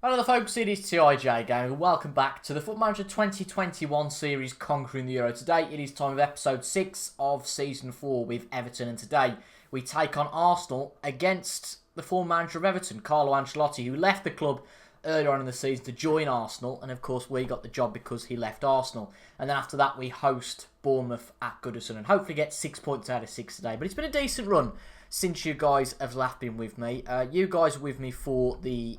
Hello folks, it is TIJ Gang and welcome back to the Football Manager 2021 series Conquering the Euro. Today it is time of episode 6 of season 4 with Everton, and today we take on Arsenal against the former manager of Everton, Carlo Ancelotti, who left the club earlier on in the season to join Arsenal, and of course we got the job because he left Arsenal. And then after that we host Bournemouth at Goodison and hopefully get 6 points out of 6 today. But it's been a decent run since you guys have last been with me. You guys are with me for the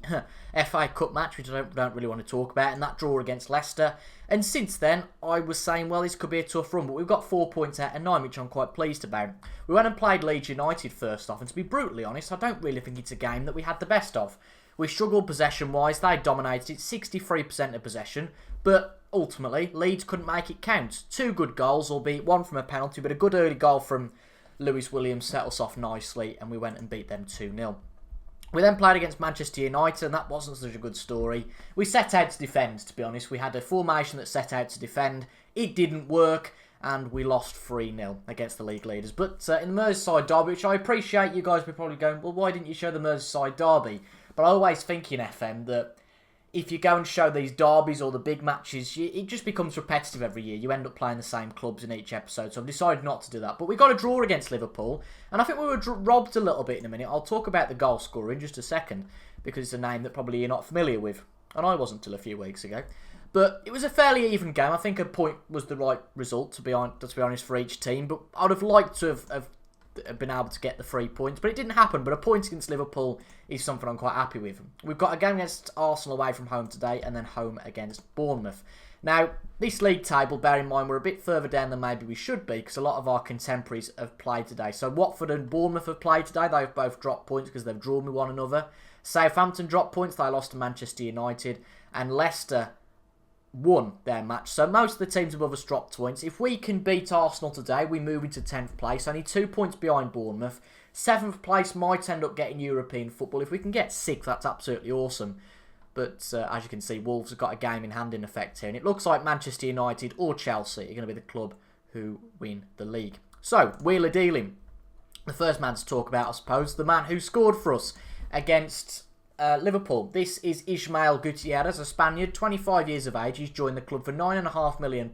FA Cup match, which I don't really want to talk about, and that draw against Leicester. And since then, I was saying, well, this could be a tough run, but we've got 4 points out of 9, which I'm quite pleased about. We went and played Leeds United first off, and to be brutally honest, I don't really think it's a game that we had the best of. We struggled possession-wise, they dominated it, 63% of possession, but ultimately, Leeds couldn't make it count. 2 good goals, albeit one from a penalty, but a good early goal from Lewis Williams set us off nicely, and we went and beat them 2-0. We then played against Manchester United, and that wasn't such a good story. We set out to defend, to be honest. We had a formation that set out to defend. It didn't work, and we lost 3-0 against the league leaders. But in the Merseyside derby, which I appreciate, you guys were probably going, well, why didn't you show the Merseyside derby? But I always think in FM that if you go and show these derbies or the big matches, it just becomes repetitive every year. You end up playing the same clubs in each episode, so I've decided not to do that. But we got a draw against Liverpool, and I think we were robbed a little bit in a minute. I'll talk about the goal scorer in just a second, because it's a name that probably you're not familiar with, and I wasn't till a few weeks ago. But it was a fairly even game. I think a point was the right result, to be honest, for each team. But I would have liked to have been able to get the 3 points, but it didn't happen. But a point against Liverpool is something I'm quite happy with. We've got a game against Arsenal away from home today, and then home against Bournemouth. Now, this league table, bear in mind, we're a bit further down than maybe we should be, because a lot of our contemporaries have played today. So Watford and Bournemouth have played today. They've both dropped points because they've drawn with one another. Southampton dropped points. They lost to Manchester United, and Leicester won their match. So most of the teams above us dropped points. If we can beat Arsenal today, we move into 10th place, only 2 points behind Bournemouth. 7th place might end up getting European football. If we can get 6th, that's absolutely awesome. But as you can see, Wolves have got a game in hand in effect here, and it looks like Manchester United or Chelsea are going to be the club who win the league. So, wheeler dealing. The first man to talk about, I suppose, the man who scored for us against Liverpool. This is Ishmael Gutierrez, a Spaniard, 25 years of age. He's joined the club for £9.5 million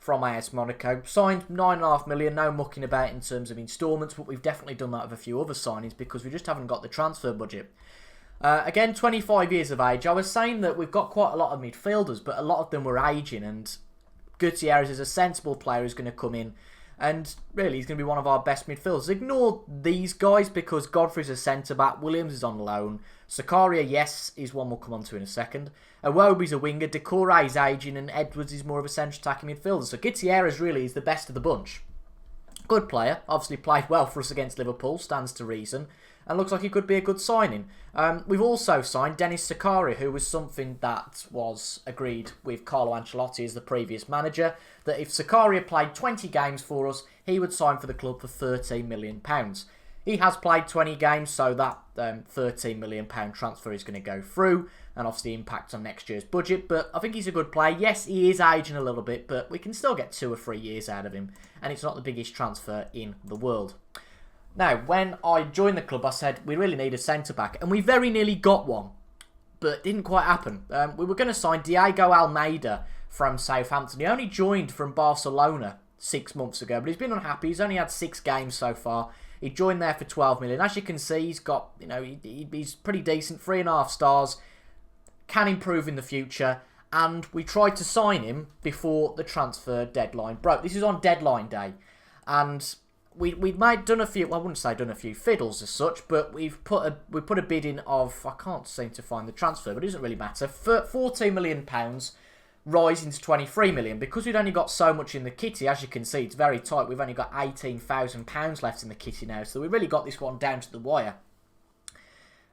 from AS Monaco. Signed £9.5 million, no mucking about in terms of instalments, but we've definitely done that with a few other signings because we just haven't got the transfer budget. Again, 25 years of age. I was saying that we've got quite a lot of midfielders, but a lot of them were ageing, and Gutierrez is a sensible player who's going to come in, and really he's going to be one of our best midfielders. Ignore these guys because Godfrey's a centre-back, Williams is on loan, Sakaria, yes, is one we'll come on to in a second. Iwobi's a winger, Decore is ageing, and Edwards is more of a central attacking midfielder. So Gutierrez really is the best of the bunch. Good player, obviously played well for us against Liverpool, stands to reason, and looks like he could be a good signing. We've also signed Dennis Sakaria, who was something that was agreed with Carlo Ancelotti as the previous manager, that if Sakaria played 20 games for us, he would sign for the club for £13 million. He has played 20 games, so that £13 million transfer is going to go through, and obviously impact on next year's budget. But I think he's a good player. Yes, he is aging a little bit, but we can still get 2 or 3 years out of him, and it's not the biggest transfer in the world. Now, when I joined the club, I said we really need a centre-back, and we very nearly got one, but it didn't quite happen. We were going to sign Diego Almeida from Southampton. He only joined from Barcelona 6 months ago, but he's been unhappy. He's only had 6 games so far. He joined there for 12 million. As you can see, he's got, he's pretty decent, 3.5 stars, can improve in the future, and we tried to sign him before the transfer deadline broke. This is on deadline day, and we've done a few, well, I wouldn't say done a few fiddles as such, but we put a bid in of, I can't seem to find the transfer, but it doesn't really matter, for £14 million, rising to £23 million. Because we'd only got so much in the kitty, as you can see, it's very tight. We've only got £18,000 left in the kitty now, so we really got this one down to the wire.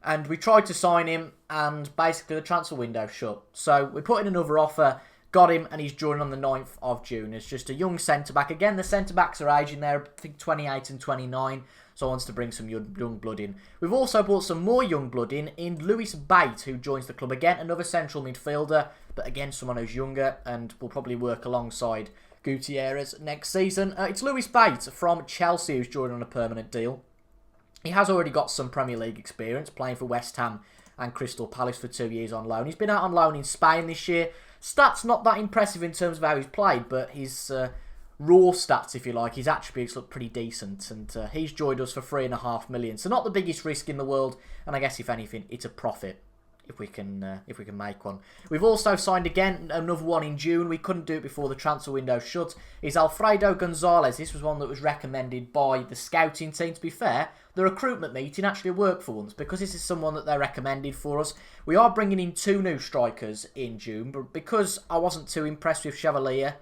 And we tried to sign him, and basically the transfer window shut. So we put in another offer, got him, and he's joining on the 9th of June. It's just a young centre-back. Again, the centre-backs are aging there, I think 28 and 29, so I wants to bring some young blood in. We've also brought some more young blood in Lewis Bate, who joins the club again, another central midfielder, but again, someone who's younger, and will probably work alongside Gutierrez next season. It's Lewis Bate from Chelsea who's joining on a permanent deal. He has already got some Premier League experience, playing for West Ham and Crystal Palace for 2 years on loan. He's been out on loan in Spain this year. Stats not that impressive in terms of how he's played, but his raw stats, if you like, his attributes look pretty decent, and he's joined us for £3.5 million. So not the biggest risk in the world, and I guess if anything, it's a profit if we can make one. We've also signed again another one in June. We couldn't do it before the transfer window shut. Is Alfredo Gonzalez. This was one that was recommended by the scouting team. To be fair, the recruitment meeting actually worked for once, because this is someone that they recommended for us. We are bringing in 2 new strikers in June, but because I wasn't too impressed with Chevalier,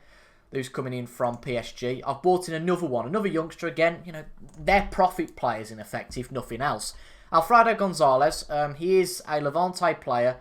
who's coming in from PSG, I've brought in another one, another youngster again. You know, they're profit players in effect, if nothing else. Alfredo Gonzalez, he is a Levante player.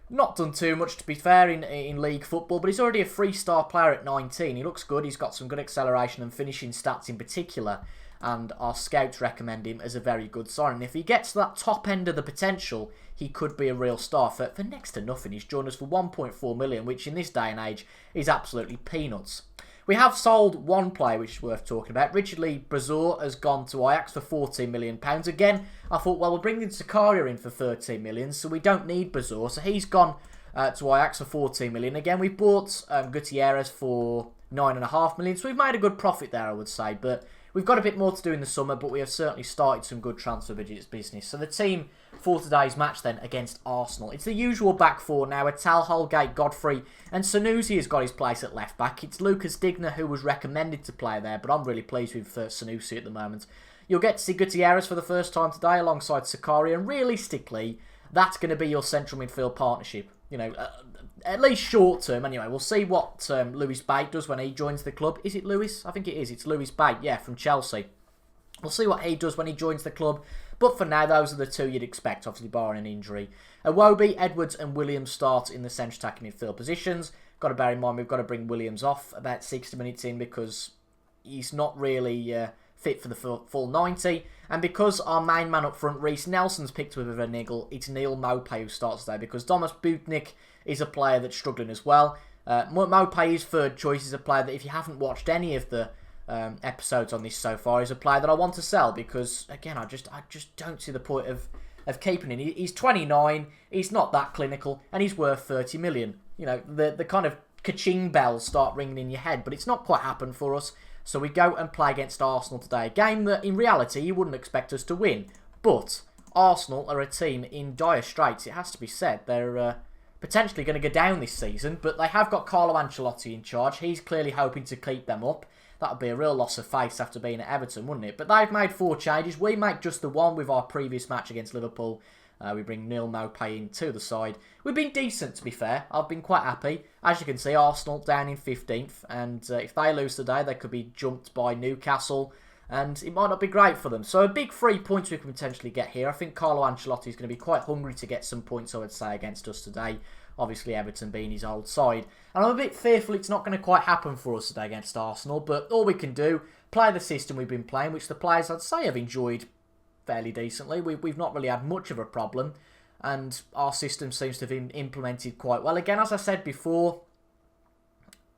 Not done too much, to be fair, in league football, but he's already a 3-star player at 19. He looks good. He's got some good acceleration and finishing stats in particular, and our scouts recommend him as a very good signing. If he gets to that top end of the potential, he could be a real star. For next to nothing, he's joined us for 1.4 million, which in this day and age is absolutely peanuts. We have sold one player which is worth talking about. Richard Lee Brazor has gone to Ajax for £14 million. Again, I thought, well, we're bringing Zakaria in for £13 million, so we don't need Brazor. So he's gone to Ajax for £14 million. Again, we bought Gutierrez for £9.5 million, so we've made a good profit there, I would say. But we've got a bit more to do in the summer, but we have certainly started some good transfer budgets business. So the team for today's match then against Arsenal. It's the usual back four now. Tal, Holgate, Godfrey and Sanusi has got his place at left back. It's Lucas Digner who was recommended to play there, but I'm really pleased with Sanusi at the moment. You'll get to see Gutierrez for the first time today alongside Zakaria, and realistically, that's going to be your central midfield partnership. You know, at least short term anyway. We'll see what Lewis Bate does when he joins the club. Is it Lewis? I think it is. It's Lewis Bate, yeah, from Chelsea. We'll see what he does when he joins the club. But for now, those are the 2 you'd expect, obviously barring an injury. Iwobi, Edwards and Williams start in the centre attacking midfield positions. Got to bear in mind we've got to bring Williams off about 60 minutes in, because he's not really fit for the full 90. And because our main man up front, Reece Nelson's picked with a niggle, it's Neil Maupay who starts today, because Thomas Butnik is a player that's struggling as well. Maupay's third choice is a player that, if you haven't watched any of the episodes on this so far, is a player that I want to sell, because again I just don't see the point of keeping him. He's 29, he's not that clinical, and he's worth 30 million. You know, the kind of ka-ching bells start ringing in your head, but it's not quite happened for us. So we go and play against Arsenal today, a game that in reality you wouldn't expect us to win, but Arsenal are a team in dire straits, it has to be said. They're potentially going to go down this season, but they have got Carlo Ancelotti in charge. He's clearly hoping to keep them up. That would be a real loss of face after being at Everton, wouldn't it? But they've made 4 changes. We make just the one with our previous match against Liverpool. We bring Neil Maupay in to the side. We've been decent, to be fair. I've been quite happy. As you can see, Arsenal down in 15th. And if they lose today, they could be jumped by Newcastle. And it might not be great for them. So a big 3 points we can potentially get here. I think Carlo Ancelotti is going to be quite hungry to get some points, I would say, against us today. Obviously, Everton being his old side. And I'm a bit fearful it's not going to quite happen for us today against Arsenal. But all we can do, play the system we've been playing, which the players, I'd say, have enjoyed fairly decently. We've not really had much of a problem. And our system seems to have been implemented quite well. Again, as I said before,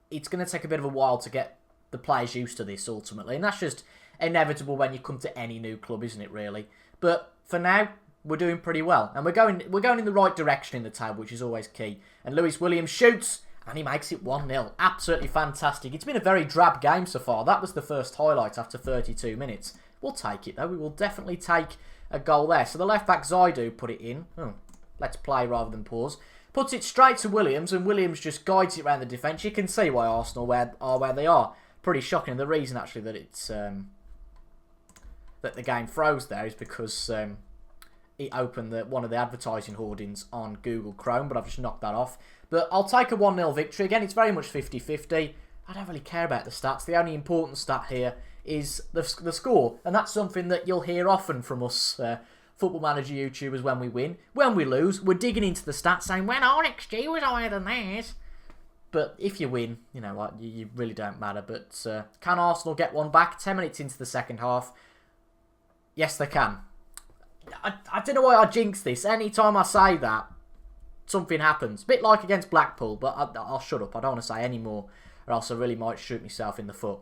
it's going to take a bit of a while to get the players used to this, ultimately. And that's just inevitable when you come to any new club, isn't it, really? But for now, we're doing pretty well, and we're going in the right direction in the table, which is always key. And Lewis Williams shoots, and he makes it 1-0. Absolutely fantastic. It's been a very drab game so far. That was the first highlight after 32 minutes. We'll take it, though. We will definitely take a goal there. So the left-back Zaidu put it in. Let's play rather than pause. Puts it straight to Williams, and Williams just guides it around the defence. You can see why Arsenal are where they are. Pretty shocking. And the reason, actually, that it's that the game froze there is because it opened one of the advertising hoardings on Google Chrome, but I've just knocked that off. But I'll take a 1-0 victory. Again, it's very much 50-50. I don't really care about the stats. The only important stat here is the score, and that's something that you'll hear often from us Football Manager YouTubers when we win. When we lose, we're digging into the stats saying, when our XG was higher than theirs. But if you win, you know what, you really don't matter. But can Arsenal get one back? 10 minutes into the second half. Yes, they can. I don't know why I jinx this. Anytime I say that, something happens. A bit like against Blackpool, but I'll shut up. I don't want to say any more, or else I really might shoot myself in the foot.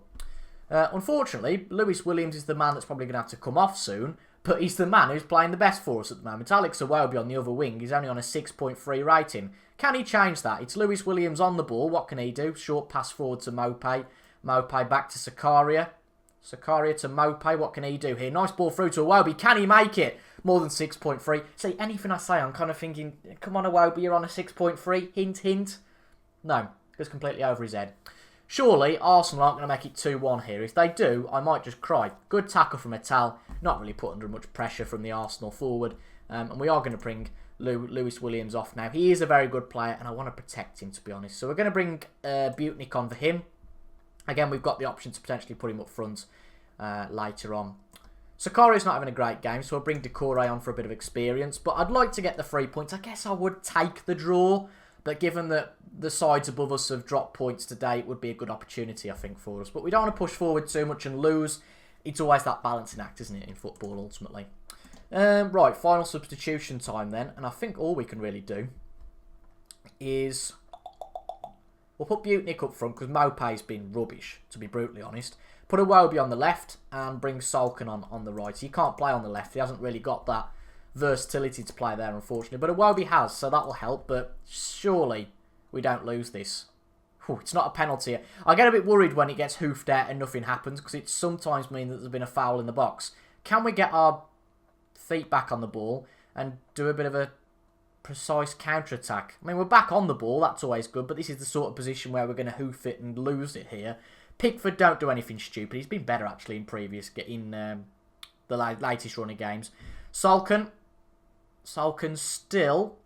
Unfortunately, Lewis Williams is the man that's probably going to have to come off soon. but he's the man who's playing the best for us at the moment. Alex Iwobi on the other wing, he's only on a 6.3 rating. Can he change that? It's Lewis Williams on the ball. What can he do? Short pass forward to Maupay. Maupay back to Sakaria. Sakaria to Maupay. What can he do here? Nice ball through to Iwobi. Can he make it? More than 6.3. See, anything I say, I'm kind of thinking, come on Iwobi, you're on a 6.3. Hint, hint. No, goes completely over his head. Surely, Arsenal aren't going to make it 2-1 here. If they do, I might just cry. Good tackle from Etal. Not really put under much pressure from the Arsenal forward. And we are going to bring Lewis Williams off now. He is a very good player, and I want to protect him, to be honest. So we're going to bring Butnik on for him. Again, we've got the option to potentially put him up front later on. Sakari's not having a great game, so I'll bring Decore on for a bit of experience. But I'd like to get the 3 points. I guess I would take the draw. But given that the sides above us have dropped points today, it would be a good opportunity, I think, for us. But we don't want to push forward too much and lose. It's always that balancing act, isn't it, in football, ultimately. Right, final substitution time then. And I think all we can really do is... We'll put Butnik up front because Maupay's been rubbish, to be brutally honest. Put Iwobi on the left and bring Salkin on the right. He can't play on the left. He hasn't really got that versatility to play there, unfortunately. But Iwobi has, so that will help. But surely we don't lose this. Ooh, it's not a penalty. I get a bit worried when it gets hoofed out and nothing happens because it sometimes means that there's been a foul in the box. Can we get our feet back on the ball and do a bit of a precise counter-attack? I mean, we're back on the ball. That's always good. But this is the sort of position where we're going to hoof it and lose it here. Pickford, don't do anything stupid. He's been better, actually, in previous... the latest run of games. Salkin still...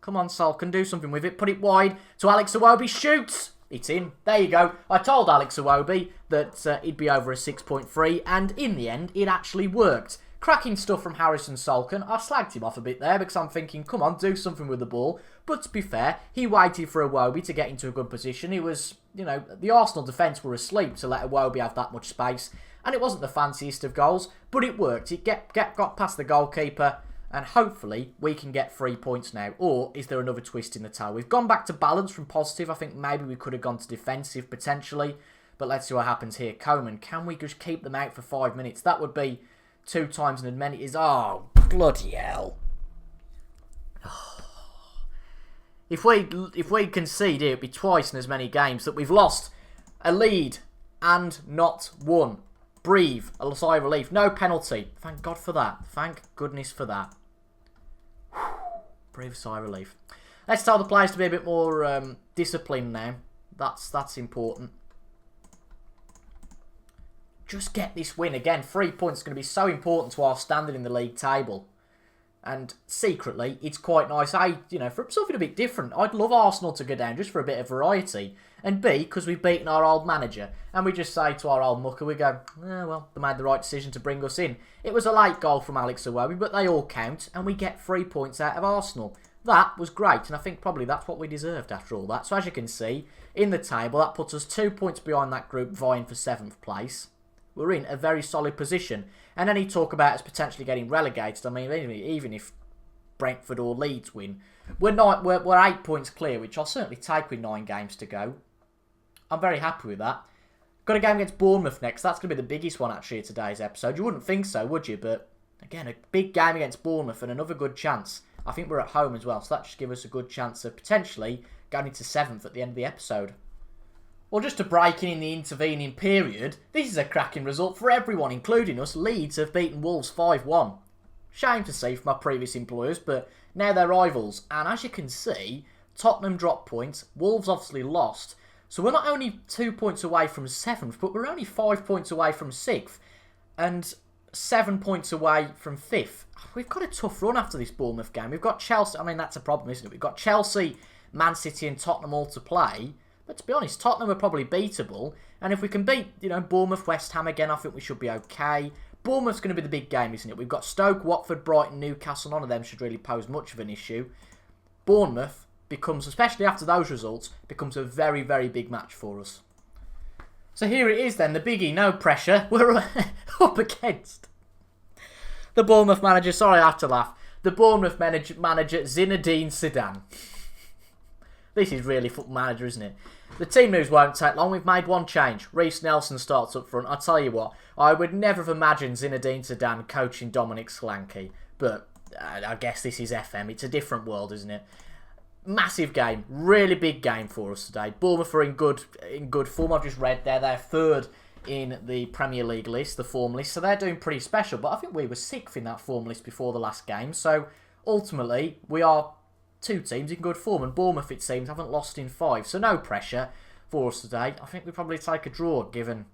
Come on, Salkin, do something with it. Put it wide to Alex Iwobi. Shoots! It's in. There you go. I told Alex Iwobi that he'd be over a 6.3, and in the end, it actually worked. Cracking stuff from Harrison Salkin. I slagged him off a bit there because I'm thinking, come on, do something with the ball. But to be fair, he waited for Iwobi to get into a good position. It was, you know, the Arsenal defence were asleep to let Iwobi have that much space. And it wasn't the fanciest of goals, but it worked. It got past the goalkeeper. And hopefully we can get 3 points now. Or is there another twist in the tail? We've gone back to balance from positive. I think maybe we could have gone to defensive potentially. But let's see what happens here. Coman, can we just keep them out for 5 minutes? That would be 2 times an amenities. Oh, bloody hell. If we concede here, it'd be twice in as many games that we've lost a lead and not won. Breathe. A sigh of relief. No penalty. Thank God for that. Thank goodness for that. Breathe, sigh of relief. Let's tell the players to be a bit more disciplined now. That's important. Just get this win. Again, 3 points is going to be so important to our standing in the league table. And secretly, it's quite nice. For something a bit different, I'd love Arsenal to go down just for a bit of variety. And B, because we've beaten our old manager. And we just say to our old mucker, we go, well, they made the right decision to bring us in. It was a late goal from Alex Iwobi, but they all count. And we get 3 points out of Arsenal. That was great. And I think probably that's what we deserved after all that. So as you can see, in the table, that puts us 2 points behind that group vying for 7th place. We're in a very solid position. And any talk about us potentially getting relegated, I mean, even if Brentford or Leeds win, we're 8 points clear, which I'll certainly take with 9 games to go. I'm very happy with that. Got a game against Bournemouth next. That's going to be the biggest one, actually, of today's episode. You wouldn't think so, would you? But, again, a big game against Bournemouth and another good chance. I think we're at home as well, so that just gives us a good chance of potentially going into 7th at the end of the episode. Well, just to break in the intervening period, this is a cracking result for everyone, including us. Leeds have beaten Wolves 5-1. Shame to see for my previous employers, but now they're rivals. And as you can see, Tottenham dropped points. Wolves obviously lost. So we're not only 2 points away from 7th, but we're only 5 points away from 6th. And 7 points away from 5th. We've got a tough run after this Bournemouth game. We've got Chelsea. I mean, that's a problem, isn't it? We've got Chelsea, Man City and Tottenham all to play. But to be honest, Tottenham are probably beatable. And if we can beat, Bournemouth, West Ham again, I think we should be okay. Bournemouth's going to be the big game, isn't it? We've got Stoke, Watford, Brighton, Newcastle. None of them should really pose much of an issue. Bournemouth becomes, especially after those results, becomes a very, very big match for us. So here it is then, the biggie, no pressure. We're up against the Bournemouth manager. Sorry, I have to laugh. The Bournemouth manager, Zinedine Zidane. This is really Football Manager, isn't it? The team news won't take long. We've made one change. Reece Nelson starts up front. I tell you what, I would never have imagined Zinedine Zidane coaching Dominic Solanke. But I guess this is FM. It's a different world, isn't it? Massive game. Really big game for us today. Bournemouth are in good form. I've just read there. They're third in the Premier League list, the form list. So they're doing pretty special. But I think we were sixth in that form list before the last game. So ultimately, we are two teams in good form, and Bournemouth, it seems, haven't lost in 5, so no pressure for us today. I think we probably take a draw given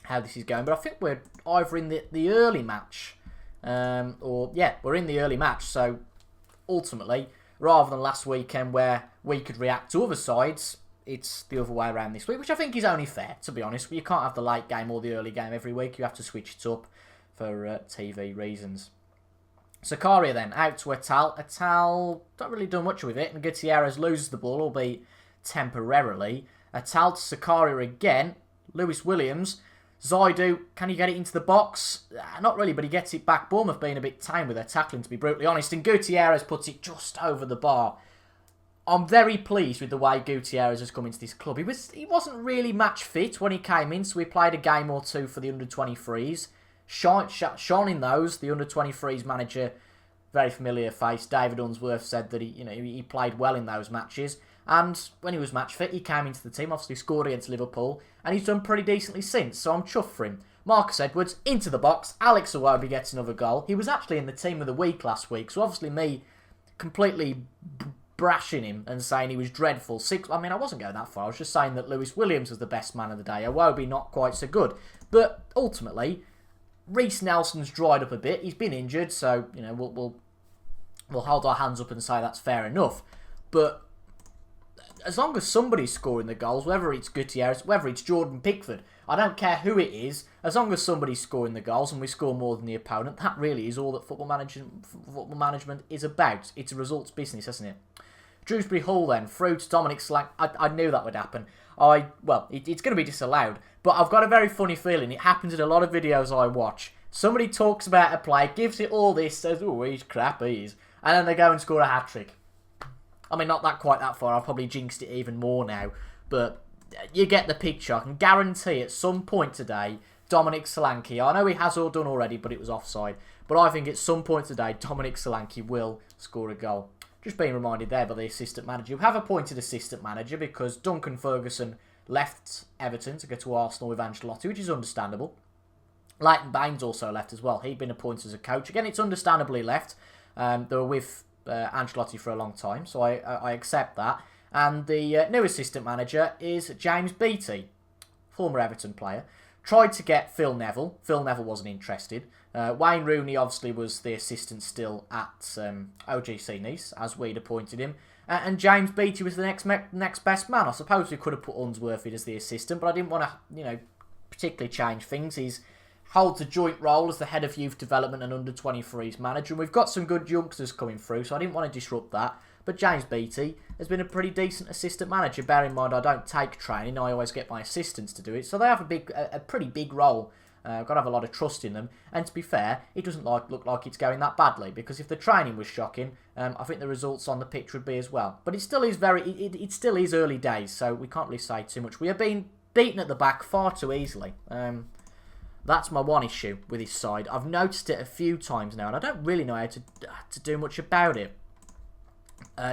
how this is going, but I think we're either in the early match, we're in the early match, so ultimately, rather than last weekend where we could react to other sides, it's the other way around this week, which I think is only fair, to be honest. You can't have the late game or the early game every week, you have to switch it up for TV reasons. Zakaria then, out to Atal. Atal, not really done much with it, and Gutierrez loses the ball, albeit temporarily. Atal to Zakaria again. Lewis Williams. Zaidu, can he get it into the box? Not really, but he gets it back. Bournemouth being a bit tame with their tackling, to be brutally honest, and Gutierrez puts it just over the bar. I'm very pleased with the way Gutierrez has come into this club. He wasn't really match fit when he came in, so we played a game or two for the under-23s. Shone in those. The under-23s manager, very familiar face, David Unsworth, said that he played well in those matches. And when he was match fit, he came into the team, obviously scored against Liverpool, and he's done pretty decently since, so I'm chuffed for him. Marcus Edwards, into the box. Alex Iwobi gets another goal. He was actually in the team of the week last week, so obviously me completely brashing him and saying he was dreadful. I wasn't going that far. I was just saying that Lewis Williams was the best man of the day. Iwobi not quite so good. But ultimately, Reece Nelson's dried up a bit. He's been injured, so we'll hold our hands up and say that's fair enough. But as long as somebody's scoring the goals, whether it's Gutierrez, whether it's Jordan Pickford, I don't care who it is, as long as somebody's scoring the goals and we score more than the opponent, that really is all that football management is about. It's a results business, isn't it? Dewsbury Hall then, through to Dominic Solanke. I knew that would happen. It's going to be disallowed, but I've got a very funny feeling. It happens in a lot of videos I watch. Somebody talks about a play, gives it all this, says, oh, he's crap, he is. And then they go and score a hat-trick. I mean, not quite that far. I've probably jinxed it even more now. But you get the picture. I can guarantee at some point today, Dominic Solanke, I know he has all done already, but it was offside. But I think at some point today, Dominic Solanke will score a goal. Just being reminded there by the assistant manager. We have appointed assistant manager because Duncan Ferguson left Everton to go to Arsenal with Ancelotti, which is understandable. Leighton Baines also left as well. He'd been appointed as a coach. Again, it's understandably left. They were with Ancelotti for a long time, so I accept that. And the new assistant manager is James Beattie, former Everton player. Tried to get Phil Neville. Phil Neville wasn't interested. Wayne Rooney obviously was the assistant still at OGC Nice, as we'd appointed him. And James Beattie was the next best man. I suppose we could have put Unsworth in as the assistant, but I didn't want to, particularly change things. He's holds a joint role as the head of youth development and under-23s manager. And we've got some good youngsters coming through, so I didn't want to disrupt that. But James Beattie has been a pretty decent assistant manager. Bear in mind, I don't take training. I always get my assistants to do it. So they have a pretty big role. I've got to have a lot of trust in them. And to be fair, it doesn't look like it's going that badly. Because if the training was shocking, I think the results on the pitch would be as well. But it still is it still is early days, so we can't really say too much. We are being beaten at the back far too easily. That's my one issue with his side. I've noticed it a few times now, and I don't really know how to do much about it.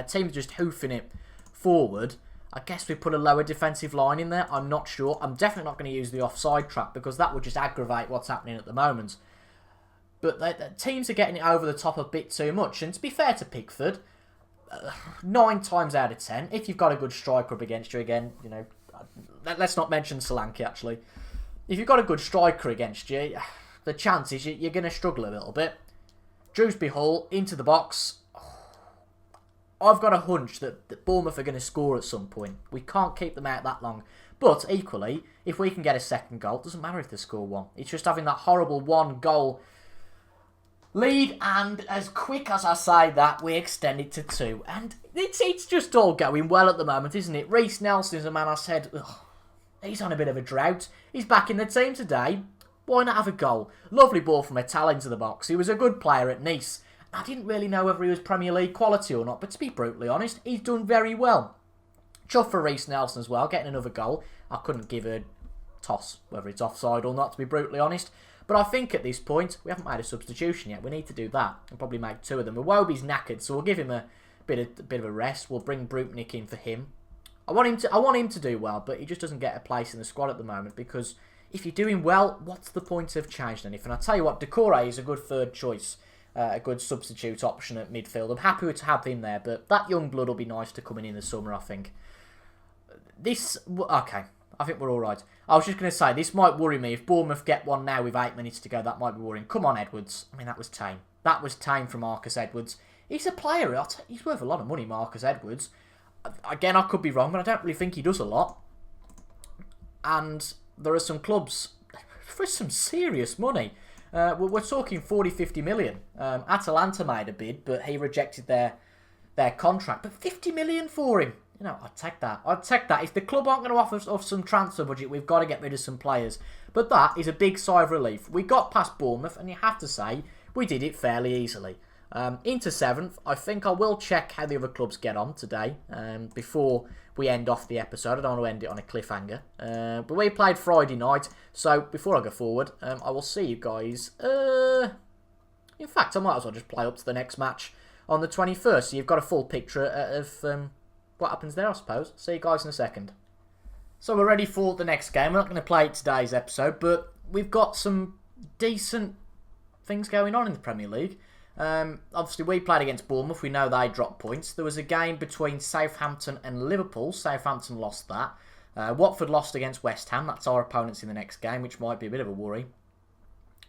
Teams just hoofing it forward. I guess we put a lower defensive line in there. I'm not sure. I'm definitely not going to use the offside trap because that would just aggravate what's happening at the moment. But the teams are getting it over the top a bit too much. And to be fair to Pickford, 9 times out of 10, if you've got a good striker up against you again, let's not mention Solanke actually. If you've got a good striker against you, the chances you're going to struggle a little bit. Dewsbury Hall into the box. I've got a hunch that Bournemouth are going to score at some point. We can't keep them out that long. But equally, if we can get a second goal, it doesn't matter if they score one. It's just having that horrible 1-goal lead, and as quick as I say that, we extend it to 2. And it's just all going well at the moment, isn't it? Reece Nelson is a man I said, he's on a bit of a drought. He's back in the team today. Why not have a goal? Lovely ball from Atal into the box. He was a good player at Nice. I didn't really know whether he was Premier League quality or not, but to be brutally honest, he's done very well. Chuff for Reece Nelson as well, getting another goal. I couldn't give a toss whether it's offside or not, to be brutally honest. But I think at this point, we haven't made a substitution yet. We need to do that and probably make 2 of them. Iwobi's knackered, so we'll give him a bit of a rest. We'll bring Brutnik in for him. I want him to do well, but he just doesn't get a place in the squad at the moment, because if you're doing well, what's the point of changing anything? I'll tell you what, Decore is a good third choice, a good substitute option at midfield. I'm happy to have him there, but that young blood will be nice to come in the summer, I think. Okay, I think we're all right. I was just going to say, this might worry me. If Bournemouth get one now with 8 minutes to go, that might be worrying. Come on, Edwards. I mean, that was tame. That was tame from Marcus Edwards. He's a player. He's worth a lot of money, Marcus Edwards. Again, I could be wrong, but I don't really think he does a lot. And there are some clubs for some serious money. We're talking 40, 50 million. Atalanta made a bid, but he rejected their contract. But 50 million for him. You know, I'd take that. I'd take that. If the club aren't going to offer us some transfer budget, we've got to get rid of some players. But that is a big sigh of relief. We got past Bournemouth, and you have to say, we did it fairly easily. Into 7th, I think I will check how the other clubs get on today before we end off the episode. I don't want to end it on a cliffhanger. But we played Friday night, so before I go forward, I will see you guys. In fact, I might as well just play up to the next match on the 21st, so you've got a full picture of what happens there, I suppose. See you guys in a second. So we're ready for the next game. We're not going to play today's episode, but we've got some decent things going on in the Premier League. Obviously, we played against Bournemouth. We know they dropped points. There was a game between Southampton and Liverpool. Southampton lost that. Watford lost against West Ham. That's our opponents in the next game, which might be a bit of a worry.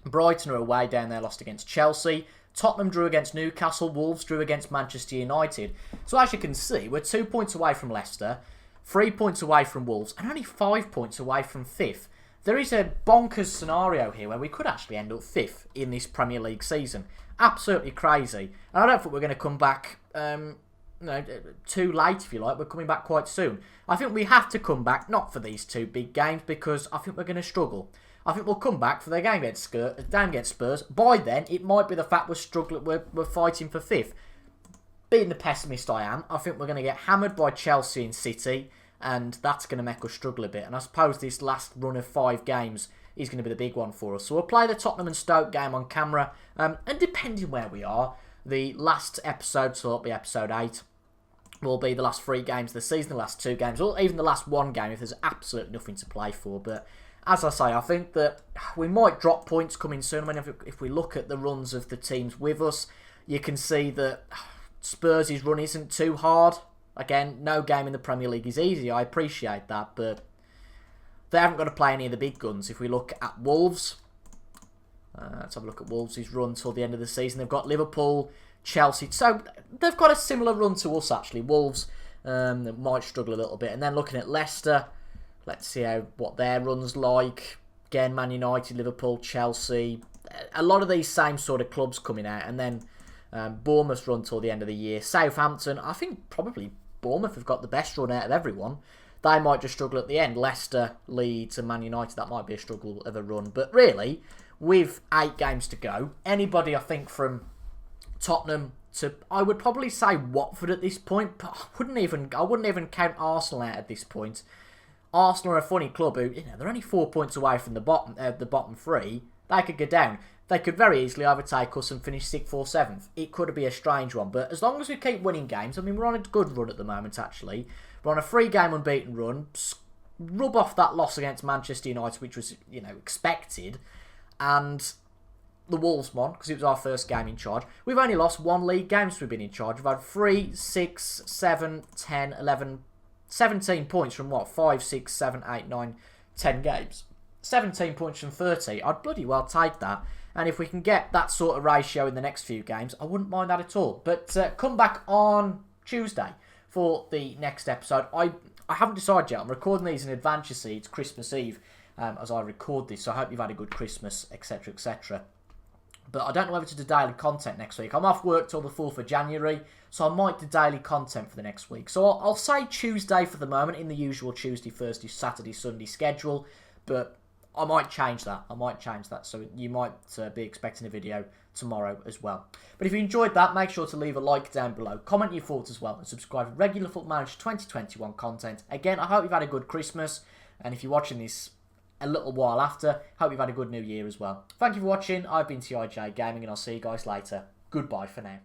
Brighton are away down there, lost against Chelsea. Tottenham drew against Newcastle. Wolves drew against Manchester United. So as you can see, we're 2 points away from Leicester, 3 points away from Wolves, and only 5 points away from 5th. There is a bonkers scenario here where we could actually end up 5th in this Premier League season. Absolutely crazy. And I don't think we're going to come back too late, if you like. We're coming back quite soon. I think we have to come back, not for these 2 big games, because I think we're going to struggle. I think we'll come back for the game against Spurs. By then, it might be the fact we're struggling. We're fighting for 5th. Being the pessimist I am, I think we're going to get hammered by Chelsea and City, and that's going to make us struggle a bit. And I suppose this last run of 5 games is going to be the big one for us. So we'll play the Tottenham and Stoke game on camera, and depending where we are, the last episode, so it'll be episode 8, will be the last 3 games of the season, the last 2 games, or even the last 1 game if there's absolutely nothing to play for. But as I say, I think that we might drop points coming soon. I mean, if we look at the runs of the teams with us, you can see that Spurs' run isn't too hard. Again, no game in the Premier League is easy. I appreciate that, but they haven't got to play any of the big guns. If we look at Wolves, let's have a look at Wolves' run till the end of the season. They've got Liverpool, Chelsea. So they've got a similar run to us, actually. Wolves might struggle a little bit. And then looking at Leicester, let's see what their run's like. Again, Man United, Liverpool, Chelsea. A lot of these same sort of clubs coming out. And then Bournemouth's run till the end of the year. Southampton, I think probably Bournemouth have got the best run out of everyone. They might just struggle at the end. Leicester, Leeds and Man United, that might be a struggle of a run. But really, with 8 games to go, anybody I think from Tottenham to, I would probably say Watford at this point, but I wouldn't even count Arsenal out at this point. Arsenal are a funny club who, they're only 4 points away from the bottom 3. They could go down. They could very easily overtake us and finish 6th or 7th. It could be a strange one, but as long as we keep winning games, I mean, we're on a good run at the moment, actually. We're on a 3-game unbeaten run. Rub off that loss against Manchester United, which was, expected, and the Wolves one, because it was our first game in charge. We've only lost 1 league game since we've been in charge. We've had 3, 6, 7, 10, 11, 17 points from 5, 6, 7, 8, 9, 10 games. 17 points from 30. I'd bloody well take that. And if we can get that sort of ratio in the next few games, I wouldn't mind that at all. But come back on Tuesday for the next episode. I haven't decided yet. I'm recording these in advance, you see. It's Christmas Eve as I record this. So I hope you've had a good Christmas, etc, etc. But I don't know whether to do daily content next week. I'm off work till the 4th of January, so I might do daily content for the next week. So I'll say Tuesday for the moment, in the usual Tuesday, Thursday, Saturday, Sunday schedule. But I might change that. So you might be expecting a video tomorrow as well. But if you enjoyed that, make sure to leave a like down below. Comment your thoughts as well. And subscribe for regular Football Manager 2021 content. Again, I hope you've had a good Christmas. And if you're watching this a little while after, hope you've had a good New Year as well. Thank you for watching. I've been TIJ Gaming, and I'll see you guys later. Goodbye for now.